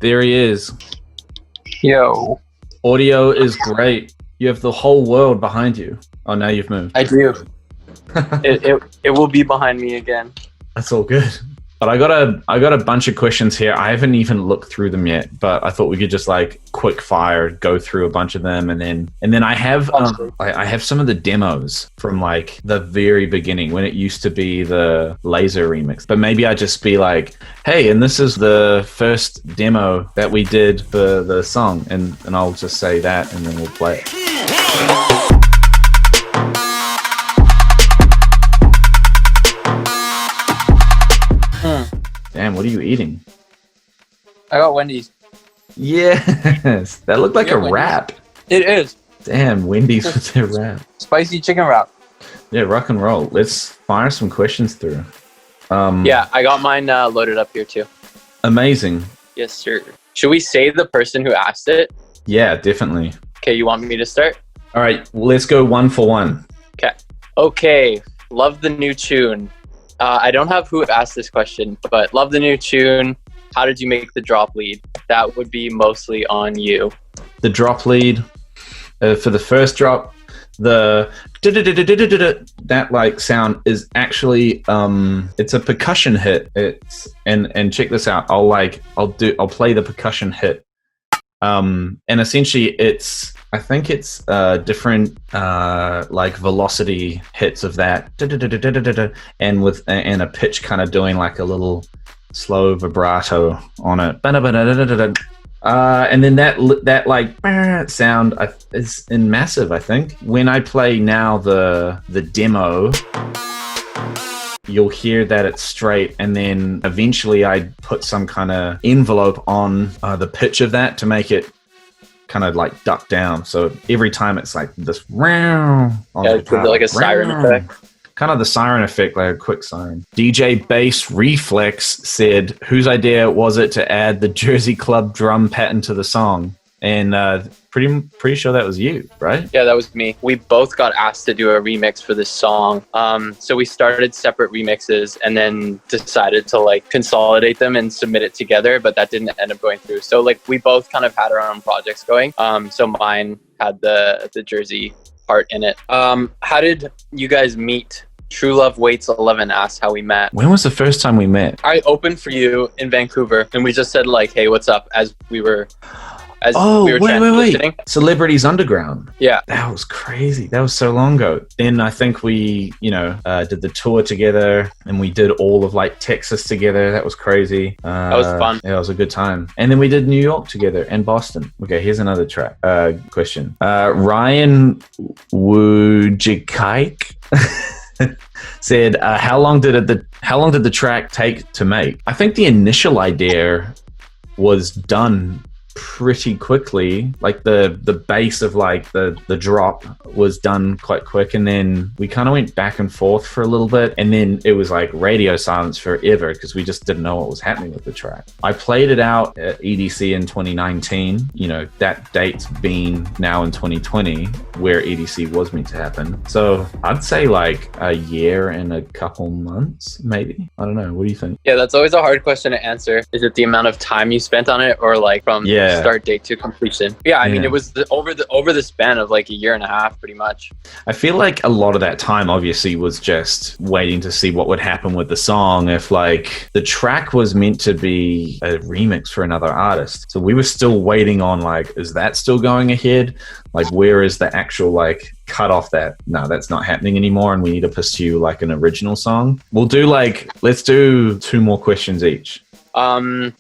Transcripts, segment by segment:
There he is. Yo, Audio is great. You have the whole world behind you. Oh, now you've moved. I do. It will be behind me again. That's all good. But I got a bunch of questions here. I haven't even looked through them yet, but I thought we could just like quick fire go through a bunch of them, and then I have I have some of the demos from like the very beginning when it used to be the laser remix. But maybe I just be like, hey, and this is the first demo that we did for the song, and I'll just say that, and then we'll play it. Damn, what are you eating? I got Wendy's. Yes, that looked like a Wendy's. wrap. It is. Damn, Wendy's with their wrap. Spicy chicken wrap. Yeah, rock and roll. Let's fire some questions through. Yeah, I got mine loaded up here too. Amazing. Yes, sir. Should we say the person who asked it? Yeah, definitely. Okay, you want me to start? All right, let's go one for one. Okay, love the new tune. I don't have who asked this question, but love the new tune. How did you make the drop lead? That would be mostly on you. The drop lead for the first drop, the that like sound is actually it's a percussion hit. It's and check this out. I'll play the percussion hit. And essentially I think it's different like velocity hits of that, and a pitch kind of doing like a little slow vibrato on it. And then that like sound is in massive. I think when I play now the demo, you'll hear that it's straight, and then eventually I put some kind of envelope on the pitch of that to make it kind of like duck down. So every time it's like this like a siren effect. Kind of the siren effect, like a quick siren. DJ Bass Reflex said, whose idea was it to add the Jersey Club drum pattern to the song? And pretty sure that was you, right? Yeah, that was me. We both got asked to do a remix for this song. So we started separate remixes and then decided to like consolidate them and submit it together, but that didn't end up going through. So like we both kind of had our own projects going. So mine had the Jersey part in it. How did you guys meet? True Love Waits 11 asked how we met. When was the first time we met? I opened for you in Vancouver, and we just said like, hey, what's up? As we were wait. Celebrities Underground. Yeah. That was crazy. That was so long ago. Then I think we, did the tour together, and we did all of like Texas together. That was crazy. That was fun. Yeah, it was a good time. And then we did New York together and Boston. Okay, here's another question. Ryan Wujikaik said, how long did the track take to make? I think the initial idea was done pretty quickly. Like the base of like the drop was done quite quick, and then we kind of went back and forth for a little bit, and then it was like radio silence forever because we just didn't know what was happening with the track. I played it out at EDC in 2019. That date's been now in 2020 where EDC was meant to happen. So I'd say like a year and a couple months, maybe. I don't know. What do you think? Yeah, that's always a hard question to answer. Is it the amount of time you spent on it, or like from start date to completion? Yeah, I mean, it was over the span of like a year and a half, pretty much. I feel like a lot of that time obviously was just waiting to see what would happen with the song. If like the track was meant to be a remix for another artist, so we were still waiting on like, is that still going ahead? Like, where is the actual like cut off that no, that's not happening anymore, and we need to pursue like an original song? We'll do let's do 2 more questions each. It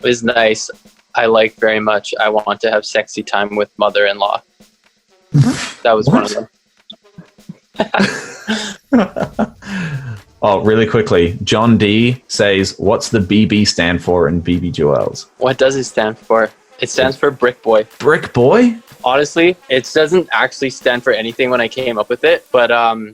was nice. I like very much. I want to have sexy time with mother-in-law. That was one of them. Oh, really quickly. John D says, what's the BB stand for in BB Juelz? What does it stand for? It stands for Brick Boy. Brick Boy? Honestly, it doesn't actually stand for anything when I came up with it, but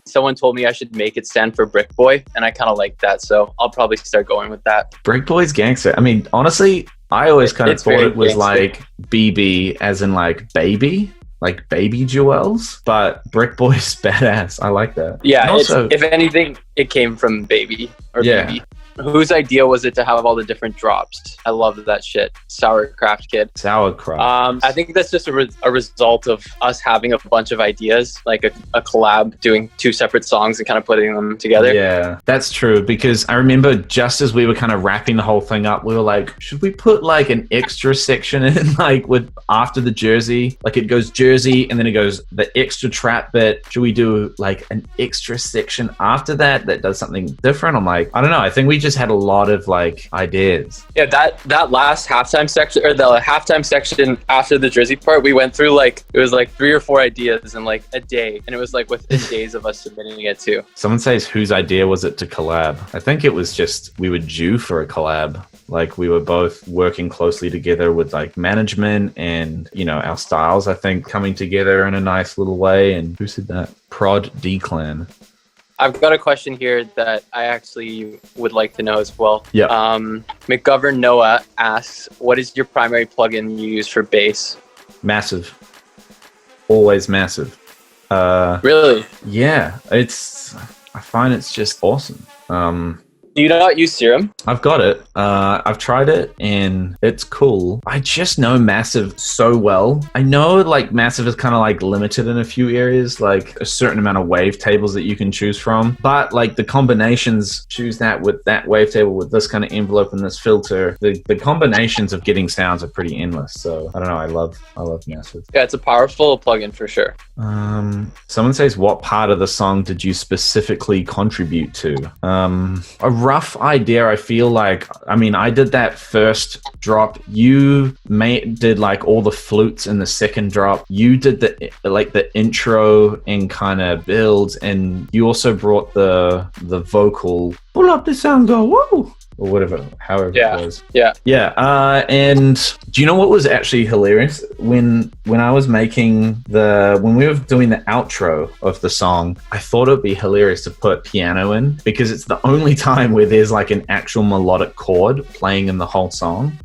someone told me I should make it stand for Brick Boy, and I kind of like that, so I'll probably start going with that. Brick Boy's gangster. I mean, honestly, I always kind of thought it was gangster. Like BB as in like baby, like baby Juelz, but Brick Boy's badass. I like that. Yeah, also, if anything, it came from baby or BB. Whose idea was it to have all the different drops? I love that shit. Sauerkraft Kid. Sauerkraut. I think that's just a result of us having a bunch of ideas, like a collab, doing 2 separate songs and kind of putting them together. Yeah, that's true, because I remember just as we were kind of wrapping the whole thing up, we were like, should we put like an extra section in, like with after the Jersey? Like it goes Jersey and then it goes the extra trap bit. Should we do like an extra section after that does something different? I'm like, I don't know. I think we just had a lot of like ideas. Yeah, that last halftime section, or the halftime section after the Jersey part, we went through like, it was like 3 or 4 ideas in like a day, and it was like within days of us submitting it too. Someone says, whose idea was it to collab? I think it was just we were due for a collab. Like we were both working closely together with like management and, you know, our styles, I think, coming together in a nice little way. And who said that? Prod D-Clan. I've got a question here that I actually would like to know as well. Yeah. McGovern Noah asks, what is your primary plugin you use for bass? Massive. Always Massive. Really? Yeah. I find it's just awesome. Do you not use Serum? I've got it. I've tried it and it's cool. I just know Massive so well. I know like Massive is kind of like limited in a few areas, like a certain amount of wave tables that you can choose from. But like the combinations, choose that with that wave table with this kind of envelope and this filter. The combinations of getting sounds are pretty endless. So I don't know. I love Massive. Yeah, it's a powerful plugin for sure. Someone says, what part of the song did you specifically contribute to? A rough idea. I feel like, I mean, I did that first drop. You did like all the flutes in the second drop. You did the intro and kind of builds, and you also brought the vocal. Pull up the sound, go whoa. Or whatever, however it was. Yeah. And do you know what was actually hilarious? When I was making when we were doing the outro of the song, I thought it'd be hilarious to put piano in, because it's the only time where there's like an actual melodic chord playing in the whole song.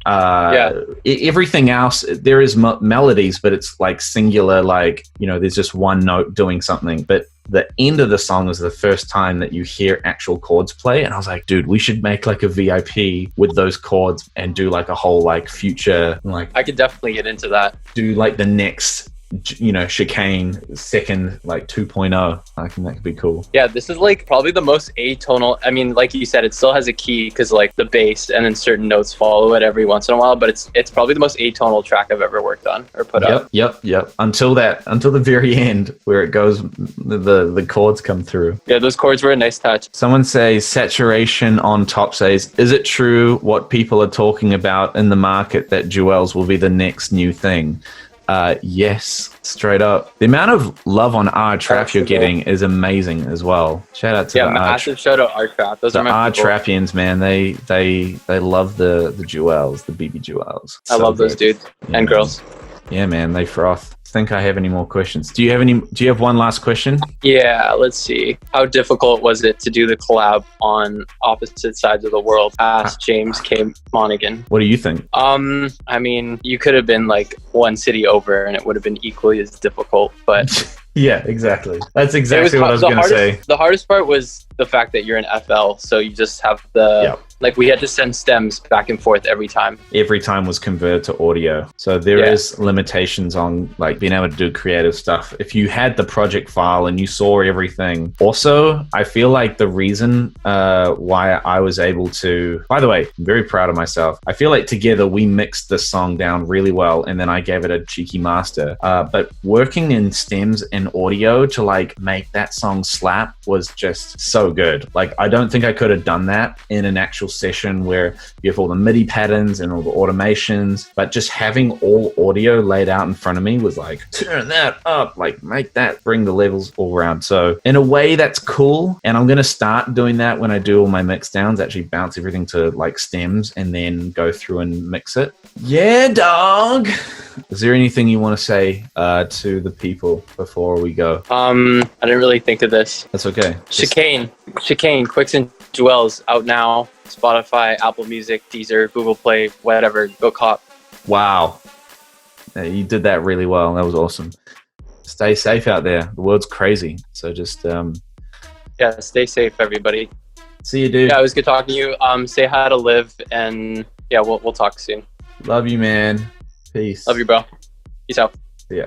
Everything else, there is melodies, but it's like singular, like, you know, there's just one note doing something. But the end of the song is the first time that you hear actual chords play, and I was like, dude, we should make like a VIP with those chords and do like a whole like future, like I could definitely get into that. Do like the next, you know, Chicane second, like 2.0. I think that could be cool. Yeah, this is like probably the most atonal. I mean, like you said, it still has a key because like the bass and then certain notes follow it every once in a while, but it's probably the most atonal track I've ever worked on or put out. Yep. Until the very end where it goes, the chords come through. Yeah, those chords were a nice touch. Someone says, Saturation on top says, is it true what people are talking about in the market that Juelz will be the next new thing? Yes, straight up. The amount of love on our trap you're getting is amazing as well. Shout out to massive shout out our trap. Those are my our trappians, man. They love the Juelz, the BB Juelz. I love those dudes and girls. Yeah, man, they froth. Think I have any more questions? Do you have one last question? Yeah, let's see. How difficult was it to do the collab on opposite sides of the world? Asked James K. Monaghan. What do you think? I mean, you could have been like one city over and it would have been equally as difficult, but yeah, exactly. That's exactly what I was going to say. The hardest part was the fact that you're in FL, so you just have like we had to send stems back and forth every time. Every time was converted to audio. So there is limitations on like being able to do creative stuff. If you had the project file and you saw everything. Also, I feel like the reason why I was able to, by the way, I'm very proud of myself. I feel like together we mixed this song down really well, and then I gave it a cheeky master. But working in stems and audio to like make that song slap was just so good. Like I don't think I could have done that in an actual session where you have all the MIDI patterns and all the automations, but just having all audio laid out in front of me was like, turn that up, like make that, bring the levels all around. So in a way that's cool, and I'm going to start doing that when I do all my mix downs, actually bounce everything to like stems and then go through and mix it. Yeah, dog. Is there anything you want to say to the people before we go? I didn't really think of this. That's okay. Chicane, QUIX and Juelz out now. Spotify, Apple Music, Deezer, Google Play, whatever. Go cop. Wow. Yeah, you did that really well. That was awesome. Stay safe out there. The world's crazy. So just... stay safe, everybody. See you, dude. Yeah, it was good talking to you. Say hi to Liv, and yeah, we'll talk soon. Love you, man. Peace. Love you, bro. Peace out. See ya.